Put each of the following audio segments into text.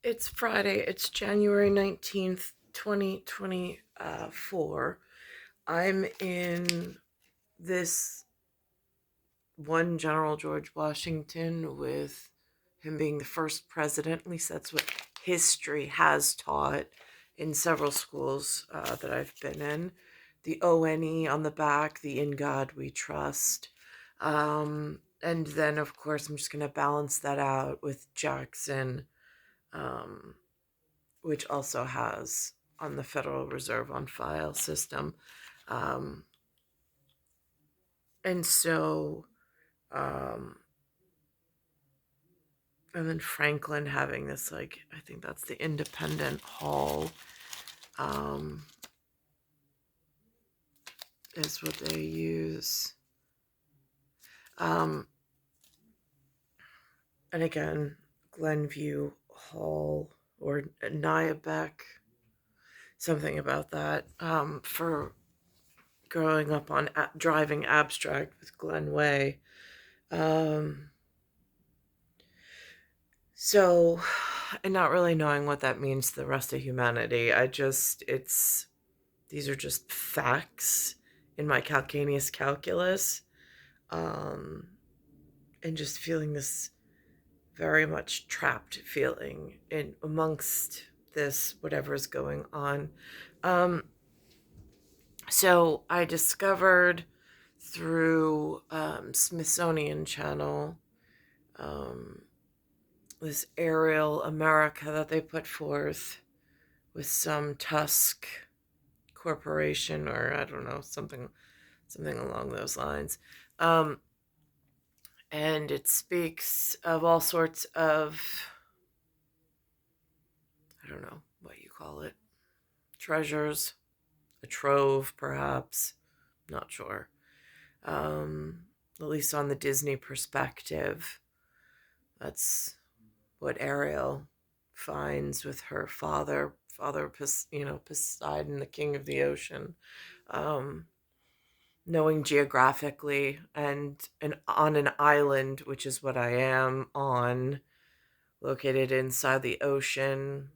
It's Friday. It's January 19th, 2024. I'm in this one General George Washington with him being the first president. At least that's what history has taught in several schools that I've been in. The ONE on the back, the In God We Trust. And then, of course, I'm just going to balance that out with Jackson. Um, which also has on the Federal Reserve on file system. Um, and so, um, and then Franklin having this, like, I think that's the Independent Hall, um, is what they use. Um, and again, Glenview Hall or Nyabeck, something about that, for growing up on driving abstract with Glen Way. Um, So, and not really knowing what that means to the rest of humanity, these are just facts in my calcaneus calculus, um, and just feeling this very much trapped feeling in amongst this, whatever is going on. Um, so I discovered through Smithsonian Channel, um, this aerial America that they put forth with some Tusk corporation, or I don't know, something along those lines. Um, and it speaks of all sorts of, I don't know what you call it, treasures, a trove perhaps, not sure. At least on the Disney perspective, that's what Ariel finds with her father Poseidon, the king of the ocean. Um, Knowing geographically and on an island, which is what I am on, located inside the ocean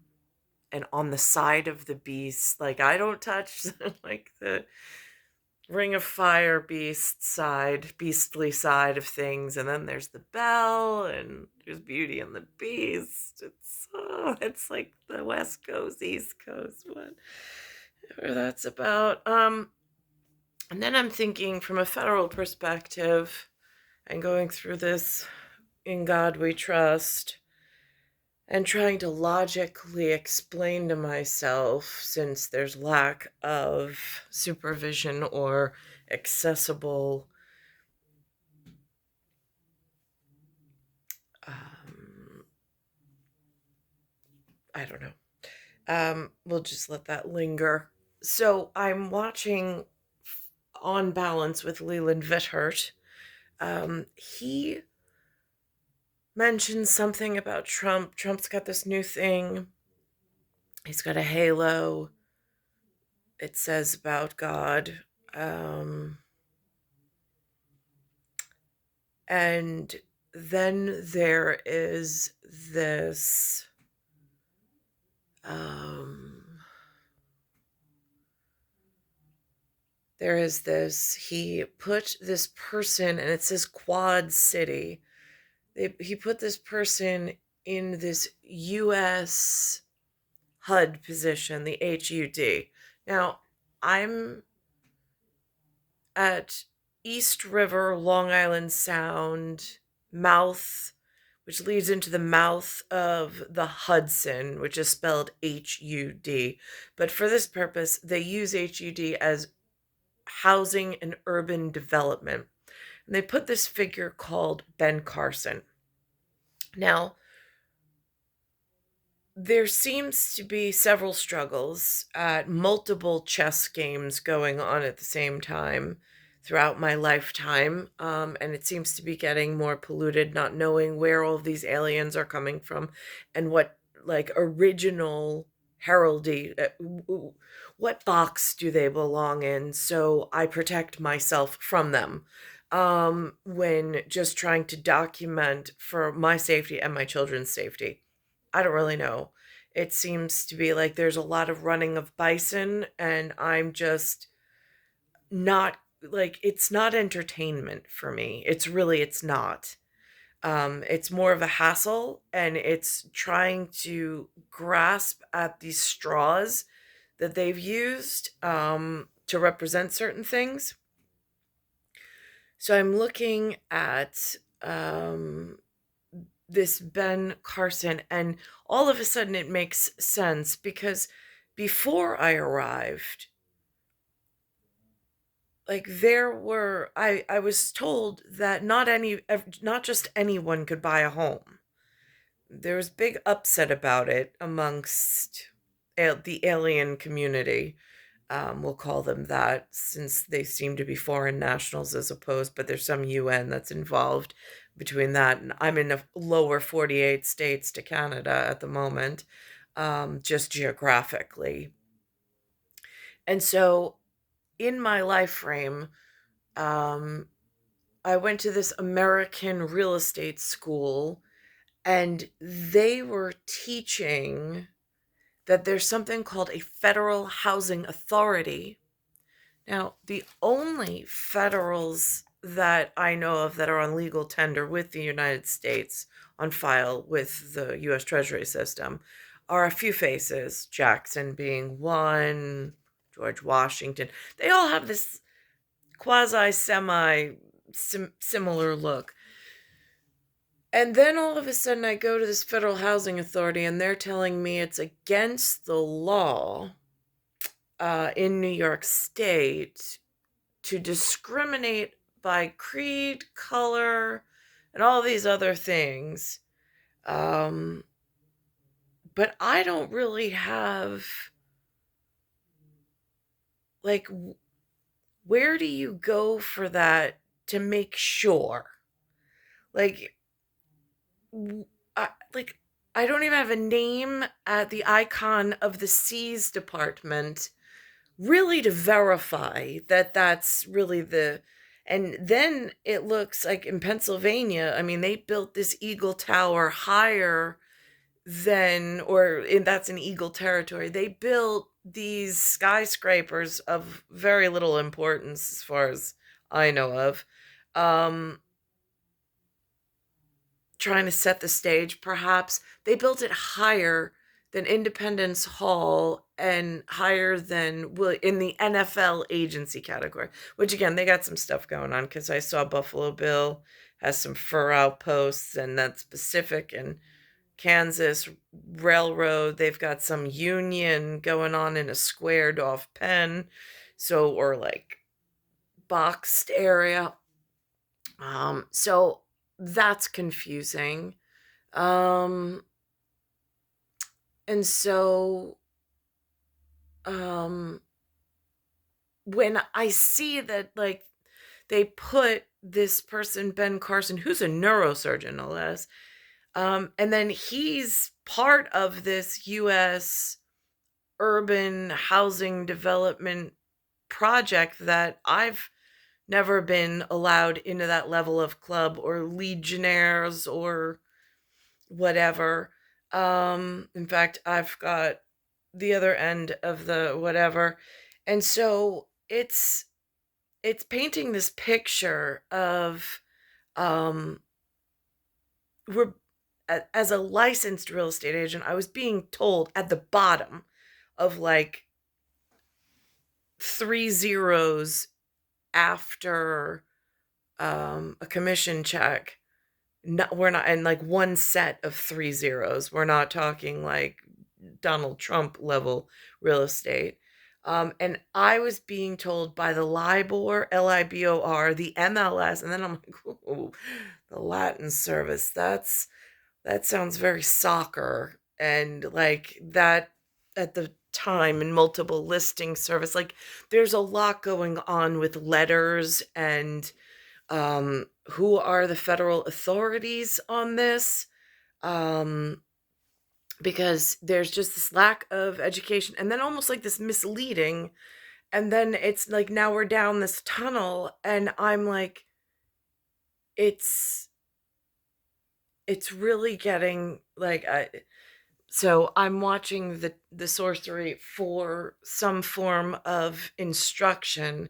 and on the side of the beast. Like, I don't touch like the Ring of Fire beastly side of things, and then there's the bell, and there's Beauty and the Beast. It's like the West Coast, East Coast, whatever that's about. And then I'm thinking from a federal perspective, and going through this In God We Trust, and trying to logically explain to myself, since there's lack of supervision or accessible, um, I don't know. We'll just let that linger. So I'm watching On Balance with Leland Vithert. He mentioned something about Trump. Trump's got this new thing. He's got a halo. It says about God. And then there is this, he put this person, and it says Quad City. He put this person in this U.S. HUD position, the HUD. Now, I'm at East River, Long Island Sound, mouth, which leads into the mouth of the Hudson, which is spelled H-U-D. But for this purpose, they use H-U-D as housing and urban development. And they put this figure called Ben Carson. Now, there seems to be several struggles at multiple chess games going on at the same time throughout my lifetime, and it seems to be getting more polluted, not knowing where all of these aliens are coming from and what, like, original heraldry, what box do they belong in, so I protect myself from them when just trying to document for my safety and my children's safety. I don't really know. It seems to be like there's a lot of running of bison, and I'm just not like, it's not entertainment for me. It's not. It's more of a hassle, and it's trying to grasp at these straws that they've used to represent certain things. So I'm looking at this Ben Carson, and all of a sudden it makes sense because before I arrived, like I was told that not just anyone could buy a home. There was big upset about it amongst the alien community. We'll call them that since they seem to be foreign nationals as opposed, but there's some UN that's involved between that. And I'm in the lower 48 states to Canada at the moment, just geographically. And so in my life frame, um, I went to this American real estate school, and they were teaching that there's something called a federal housing authority. Now, the only federals that I know of that are on legal tender with the United States on file with the US Treasury system are a few faces, Jackson being one, George Washington. They all have this quasi semi similar look. And then all of a sudden, I go to this federal housing authority, and they're telling me it's against the law in New York State to discriminate by creed, color, and all these other things. Um, but I don't really have, like, where do you go for that to make sure? Like, I, like, I don't even have a name at the icon of the Seas Department really to verify that that's really the. And then it looks like in Pennsylvania, I mean, they built this Eagle Tower higher than, that's in Eagle territory. They built these skyscrapers of very little importance as far as I know of. Um, Trying to set the stage, perhaps. They built it higher than Independence Hall and higher than in the NFL agency category, which again, they got some stuff going on because I saw Buffalo Bill has some fur outposts, and that's Pacific and Kansas Railroad. They've got some union going on in a squared off pen, so, or like boxed area. So that's confusing. Um, and so, um, when I see that, like, they put this person, Ben Carson, who's a neurosurgeon, no less, and then he's part of this U.S. urban housing development project that I've never been allowed into that level of club or legionnaires or whatever. In fact, I've got the other end of the whatever. And so it's painting this picture of um we're as a licensed real estate agent, I was being told at the bottom of like 3 zeros after a commission check. No, we're not, and like one set of 3 zeros. We're not talking like Donald Trump level real estate. And I was being told by the LIBOR, LIBOR, the MLS, and then I'm like, ooh, the Latin service. That sounds very soccer, and like that at the time in multiple listing service. Like there's a lot going on with letters and who are the federal authorities on this, because there's just this lack of education, and then almost like this misleading, and then it's like now we're down this tunnel, and I'm like, it's really getting like, So I'm watching the sorcery for some form of instruction.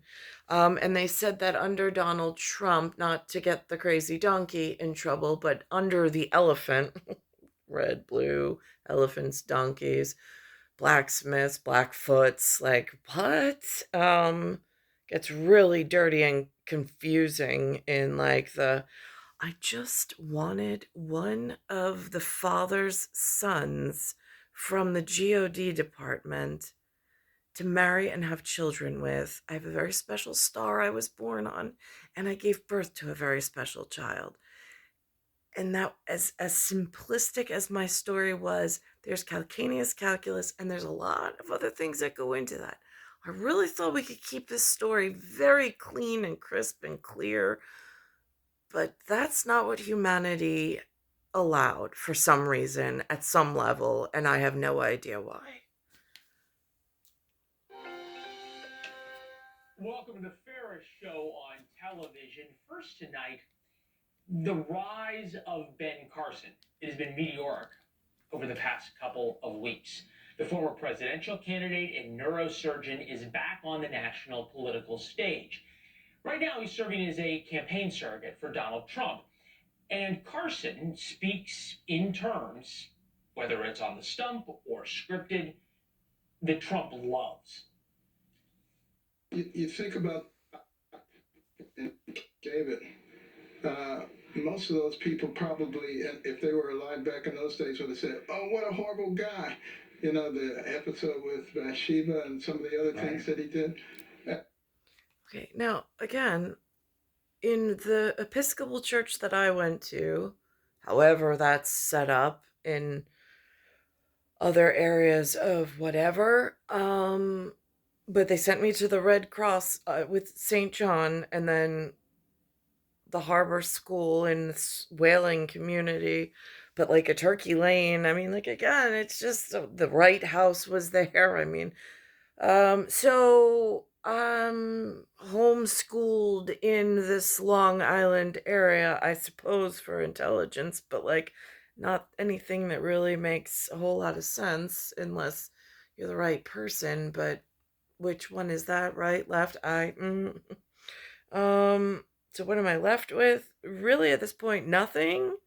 And they said that under Donald Trump, not to get the crazy donkey in trouble, but under the elephant, red, blue, elephants, donkeys, blacksmiths, blackfoots, like what? Gets really dirty and confusing in like the I just wanted one of the father's sons from the GOD department to marry and have children with. I have a very special star I was born on, and I gave birth to a very special child. And that, as simplistic as my story was, there's calcaneus calculus, and there's a lot of other things that go into that. I really thought we could keep this story very clean and crisp and clear, but that's not what humanity allowed for some reason at some level, and I have no idea why. Welcome to the fairest show on television. First tonight, the rise of Ben Carson. It has been meteoric over the past couple of weeks. The former presidential candidate and neurosurgeon is back on the national political stage. Right now, he's serving as a campaign surrogate for Donald Trump. And Carson speaks in terms, whether it's on the stump or scripted, that Trump loves. You think about David. Most of those people probably, if they were alive back in those days, would have said, "Oh, what a horrible guy." You know, the episode with Bathsheba and some of the other things that he did. Okay, now again, in the Episcopal church that I went to, however that's set up in other areas of whatever, but they sent me to the Red Cross with St. John, and then the Harbor School in this whaling community, but like a Turkey Lane. I mean, like again, it's just the right house was there. I mean, so I'm homeschooled in this Long Island area, I suppose, for intelligence, but like not anything that really makes a whole lot of sense unless you're the right person. But which one is that? Right, left, so what am I left with? Really, at this point, nothing.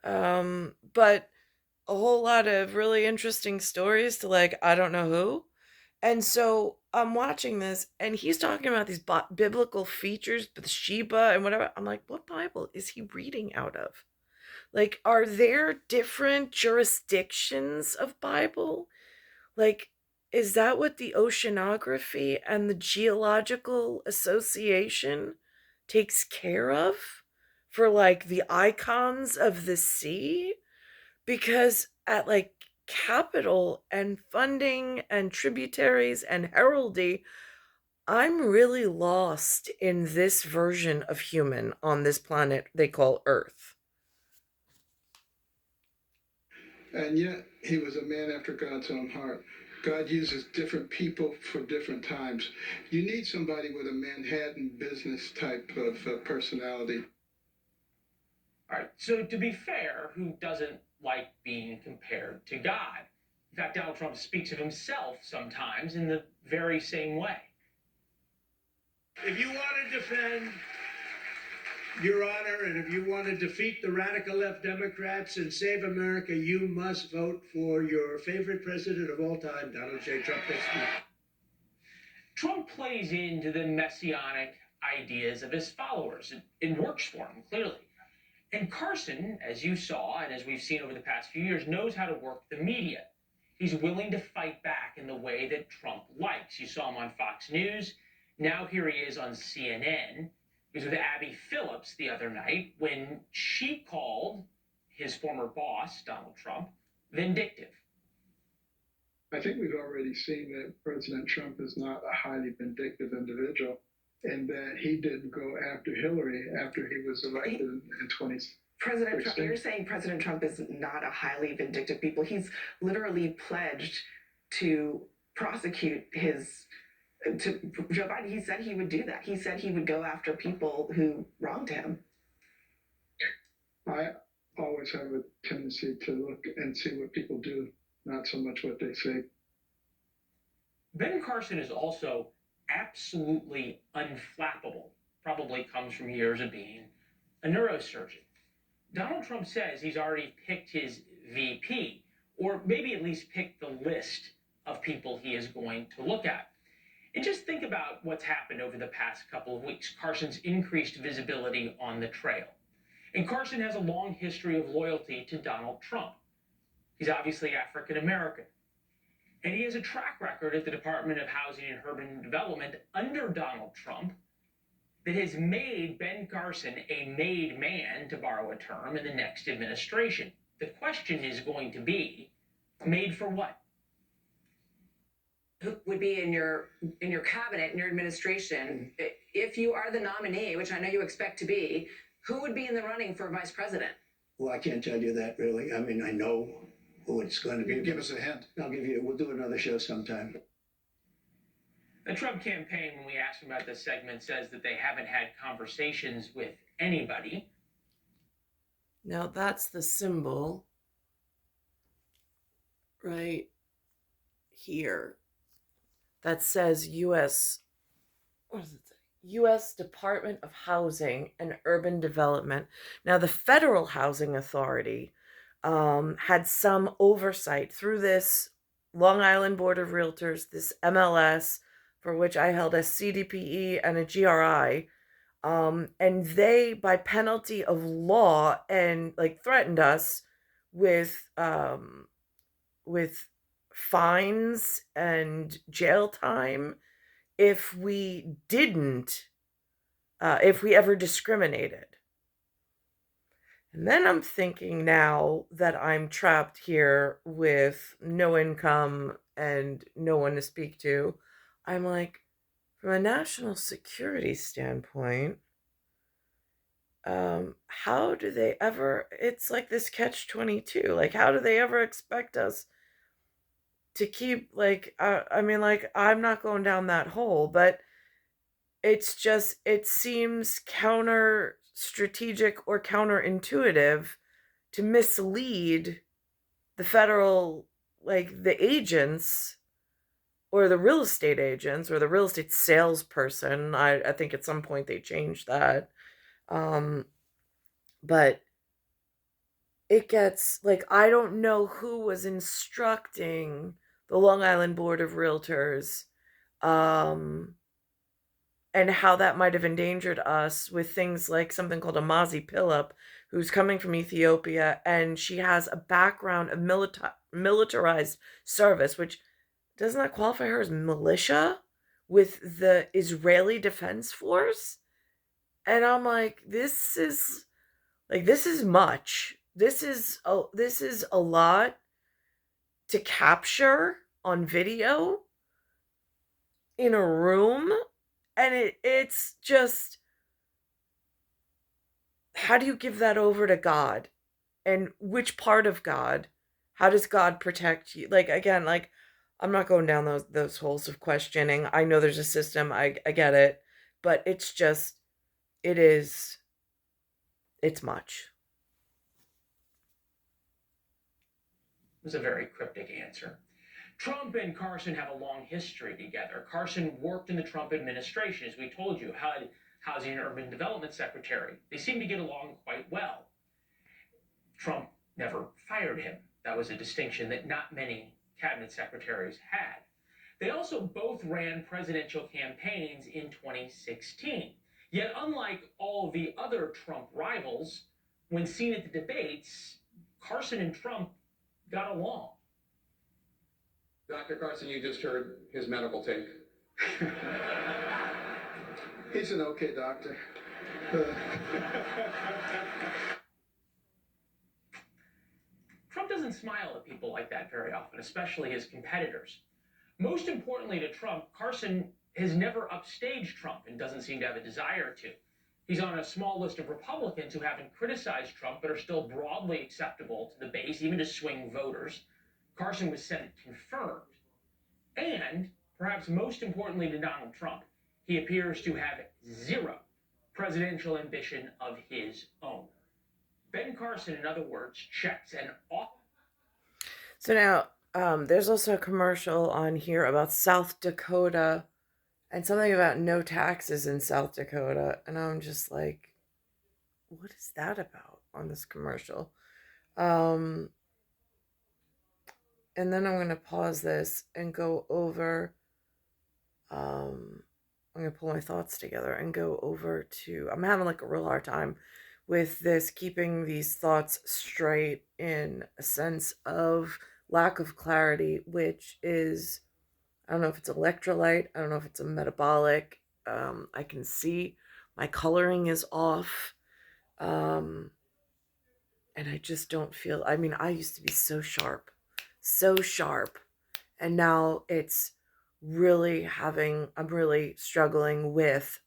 But a whole lot of really interesting stories to like I don't know who. And so I'm watching this, and he's talking about these biblical features, Bathsheba and whatever. I'm like, what Bible is he reading out of? Like, are there different jurisdictions of Bible? Like, is that what the Oceanography and the Geological Association takes care of for like the icons of the sea? Because at like capital and funding and tributaries and heraldry, I'm really lost in this version of human on this planet they call Earth. And yet, he was a man after God's own heart. God uses different people for different times. You need somebody with a Manhattan business type of personality. All right. So to be fair, who doesn't like being compared to God? In fact, Donald Trump speaks of himself sometimes in the very same way. If you want to defend your honor and if you want to defeat the radical left Democrats and save America, you must vote for your favorite president of all time, Donald J. Trump. Trump plays into the messianic ideas of his followers. It works for him, clearly. And Carson, as you saw and as we've seen over the past few years, knows how to work the media. He's willing to fight back in the way that Trump likes. You saw him on Fox News. Now here he is on CNN. He was with Abby Phillips the other night when she called his former boss, Donald Trump, vindictive. I think we've already seen that President Trump is not a highly vindictive individual, and that he didn't go after Hillary after he was elected in 2016. President Trump, you're saying President Trump is not a highly vindictive people. He's literally pledged to prosecute to Joe Biden. He said he would do that. He said he would go after people who wronged him. always have a tendency to look and see what people do, not so much what they say. Ben Carson is also absolutely unflappable. Probably comes from years of being a neurosurgeon. Donald Trump says he's already picked his VP, or maybe at least picked the list of people he is going to look at. And just think about what's happened over the past couple of weeks. Carson's increased visibility on the trail. And Carson has a long history of loyalty to Donald Trump. He's obviously African American. And he has a track record at the Department of Housing and Urban Development under Donald Trump that has made Ben Carson a made man, to borrow a term, in the next administration. The question is going to be, made for what? Who would be in your cabinet, in your administration, if you are the nominee, which I know you expect to be, who would be in the running for vice president? Well, I can't tell you that really. I mean, I know who it's going to be. Give us a hint. We'll do another show sometime. The Trump campaign, when we asked them about this segment, says that they haven't had conversations with anybody. Now that's the symbol right here that says U.S. What does it say? U.S. Department of Housing and Urban Development. Now the Federal Housing Authority had some oversight through this Long Island Board of Realtors, this MLS, for which I held a CDPE and a GRI. And they, by penalty of law, and like threatened us with fines and jail time if we didn't, if we ever discriminated. And then I'm thinking now that I'm trapped here with no income and no one to speak to, I'm like, from a national security standpoint, how do they ever, it's like this catch-22, like how do they ever expect us to keep, like, I mean, like, I'm not going down that hole, but it's just, it seems counter strategic or counterintuitive to mislead the federal, like the agents or the real estate agents or the real estate salesperson. I think at some point they changed that. But it gets, like, I don't know who was instructing the Long Island Board of Realtors, and how that might have endangered us with things like something called Amazi Philip, who's coming from Ethiopia, and she has a background of militarized service, which doesn't that qualify her as militia with the Israeli Defense Force? And I'm like, this is much. This is a lot to capture on video in a room. And it's just, how do you give that over to God? And which part of God? How does God protect you? Like, again, like, I'm not going down those holes of questioning. I know there's a system. I get it. But it's just, it's much. It was a very cryptic answer. Trump and Carson have a long history together. Carson worked in the Trump administration, as we told you, had Housing and Urban Development Secretary. They seem to get along quite well. Trump never fired him. That was a distinction that not many cabinet secretaries had. They also both ran presidential campaigns in 2016. Yet, unlike all the other Trump rivals, when seen at the debates, Carson and Trump got along. Dr. Carson, you just heard his medical tape. He's an okay doctor. Trump doesn't smile at people like that very often, especially his competitors. Most importantly to Trump, Carson has never upstaged Trump and doesn't seem to have a desire to. He's on a small list of Republicans who haven't criticized Trump but are still broadly acceptable to the base, even to swing voters. Carson was Senate confirmed. And, perhaps most importantly to Donald Trump, he appears to have zero presidential ambition of his own. Ben Carson, in other words, checks an off. So now, there's also a commercial on here about South Dakota and something about no taxes in South Dakota. And I'm just like, what is that about on this commercial? And then I'm going to pause this and go over, I'm going to pull my thoughts together and go over to, I'm having like a real hard time with this, keeping these thoughts straight in a sense of lack of clarity, which is, I don't know if it's electrolyte, I don't know if it's a metabolic. I can see my coloring is off. And I just don't feel, I mean, I used to be so sharp. And now it's really I'm really struggling with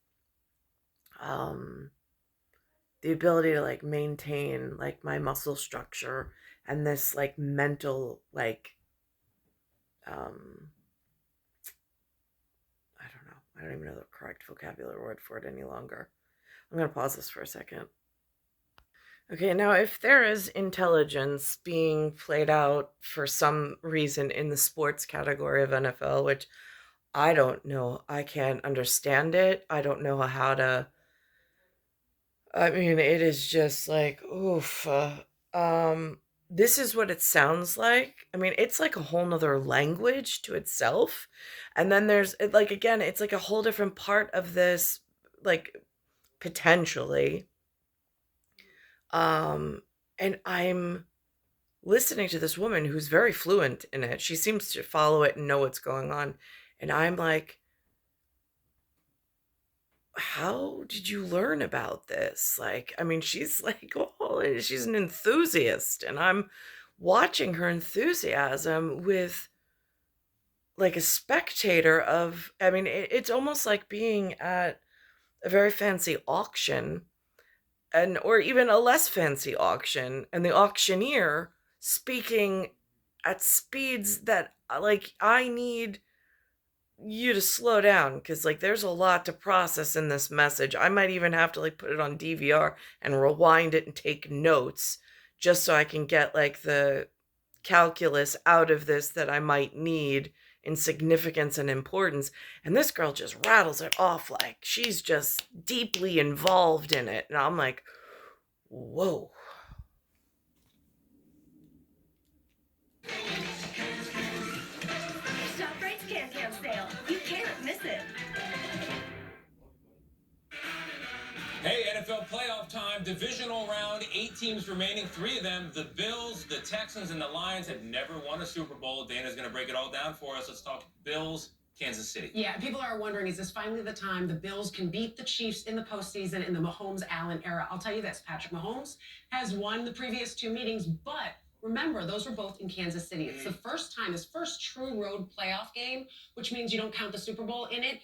the ability to like maintain like my muscle structure and this like mental like I don't know. I don't even know the correct vocabulary word for it any longer. I'm going to pause this for a second. Okay, now if there is intelligence being played out for some reason in the sports category of NFL, which I don't know, I can't understand it. I don't know how to, I mean, it is just like, oof. This is what it sounds like. I mean, it's like a whole nother language to itself. And then there's, like, again, it's like a whole different part of this, like, potentially. And I'm listening to this woman who's very fluent in it. She seems to follow it and know what's going on. And I'm like, how did you learn about this? Like, I mean, she's like, oh, she's an enthusiast. And I'm watching her enthusiasm with like a spectator of, I mean, it's almost like being at a very fancy auction and or even a less fancy auction and the auctioneer speaking at speeds that like I need you to slow down because like there's a lot to process in this message. I might even have to like put it on DVR and rewind it and take notes just so I can get like the calculus out of this that I might need in significance and importance. And this girl just rattles it off like she's just deeply involved in it. And I'm like, whoa. Shop Rate's Can sale. You can't miss it. Hey, NFL playoff time, divisional round, 8 teams remaining. 3 of them, the Bills, the Texans, and the Lions, have never won a Super Bowl. Dana's going to break it all down for us. Let's talk Bills, Kansas City. Yeah, people are wondering, is this finally the time the Bills can beat the Chiefs in the postseason in the Mahomes-Allen era? I'll tell you this, Patrick Mahomes has won the previous 2 meetings, but remember, those were both in Kansas City. It's the first time, his first true road playoff game, which means you don't count the Super Bowl in it.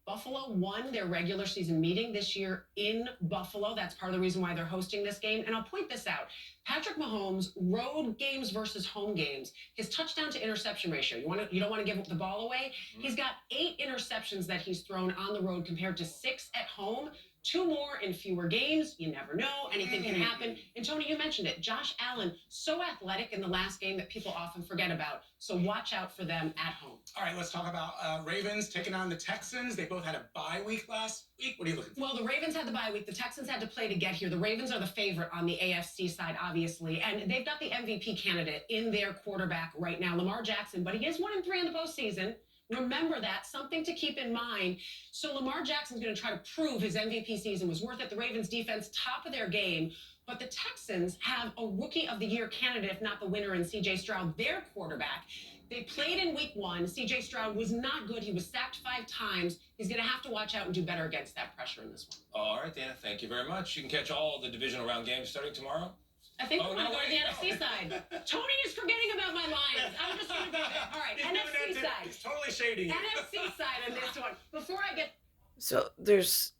Buffalo won their regular season meeting this year in Buffalo. That's part of the reason why they're hosting this game. And I'll point this out. Patrick Mahomes, road games versus home games, his touchdown to interception ratio. You don't want to give the ball away. He's got 8 interceptions that he's thrown on the road compared to 6 at home. 2 more in fewer games. You never know. Anything can happen. And Tony, you mentioned it. Josh Allen, so athletic in the last game that people often forget about. So watch out for them at home. All right, let's talk about Ravens taking on the Texans. They both had a bye week last week. What are you looking for? Well, the Ravens had the bye week. The Texans had to play to get here. The Ravens are the favorite on the AFC side, obviously. And they've got the MVP candidate in their quarterback right now, Lamar Jackson. But he is 1-3 in the postseason. Remember that, something to keep in mind. So Lamar Jackson's going to try to prove his MVP season was worth it. The Ravens defense, top of their game. But the Texans have a rookie of the year candidate, if not the winner, in C.J. Stroud, their quarterback. They played in week 1. C.J. Stroud was not good. He was sacked 5 times. He's going to have to watch out and do better against that pressure in this one. All right, Dana, thank you very much. You can catch all the divisional round games starting tomorrow. I think we're going to go to the NFC side. Tony is forgetting about my Lions. I'm just going to go there. All right, NFC side. It's totally shady. NFC side on this one. Before I get... So there's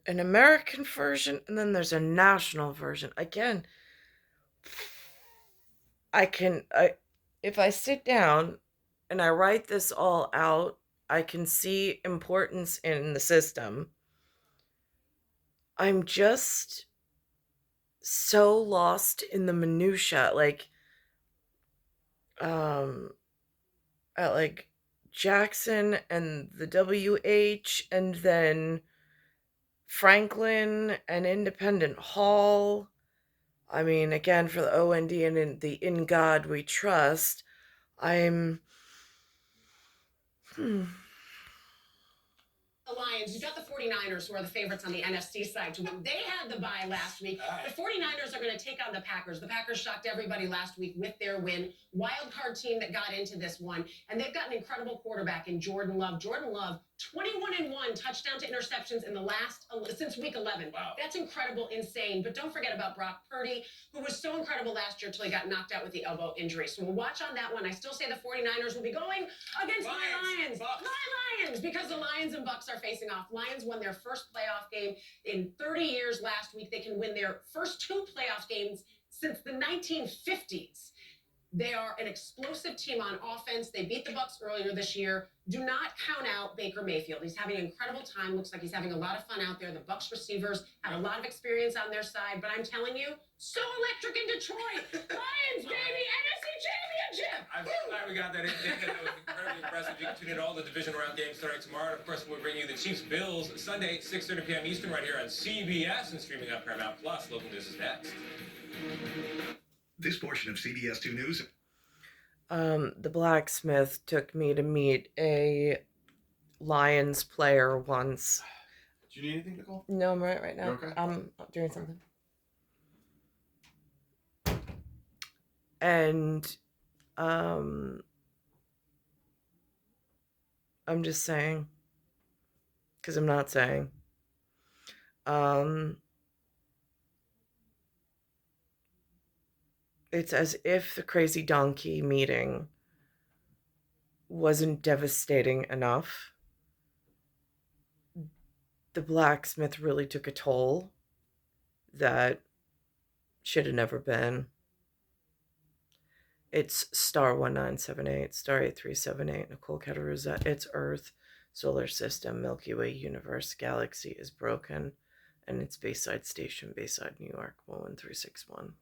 an American version and then there's a national version. Again, if I sit down and I write this all out, I can see importance in the system. I'm just so lost in the minutia, like at like Jackson and the WH, and then Franklin and Independent Hall. I mean, again, for the OND and in the In God We Trust, I'm. The Lions, you got the 49ers, who are the favorites on the NFC side to win. They had the bye last week. The 49ers are going to take on the Packers. The Packers shocked everybody last week with their win. Wild card team that got into this one. And they've got an incredible quarterback in Jordan Love. Jordan Love, 21-1 touchdown to interceptions in the last, since week 11. Wow. That's incredible, insane. But don't forget about Brock Purdy, who was so incredible last year until he got knocked out with the elbow injury. So we'll watch on that one. I still say the 49ers will be going against my Lions. My Lions, because the Lions and Bucks are facing off. Lions won their first playoff game in 30 years last week. They can win their first 2 playoff games since the 1950s. They are an explosive team on offense. They beat the Bucks earlier this year. Do not count out Baker Mayfield. He's having an incredible time. Looks like he's having a lot of fun out there. The Bucks receivers have a lot of experience on their side. But I'm telling you, so electric in Detroit. Lions, baby, NFC Championship. I'm so glad we got that in. That was incredibly impressive. You can tune in all the division round games starting tomorrow. And of course, we'll bring you the Chiefs-Bills Sunday, 6:30 p.m. Eastern, right here on CBS and streaming on Paramount Plus. Local news is next. This portion of CBS 2 News. The blacksmith took me to meet a Lions player once. Do you need anything, Nicole? No, I'm right now. You okay? I'm doing something. And I'm just saying, because I'm not saying. It's as if the crazy donkey meeting wasn't devastating enough. The blacksmith really took a toll that should have never been. It's star 1978, star 8378, Nicole Cattaruzza. It's Earth, solar system, Milky Way, universe, galaxy is broken, and it's Bayside Station, Bayside, New York, 11361.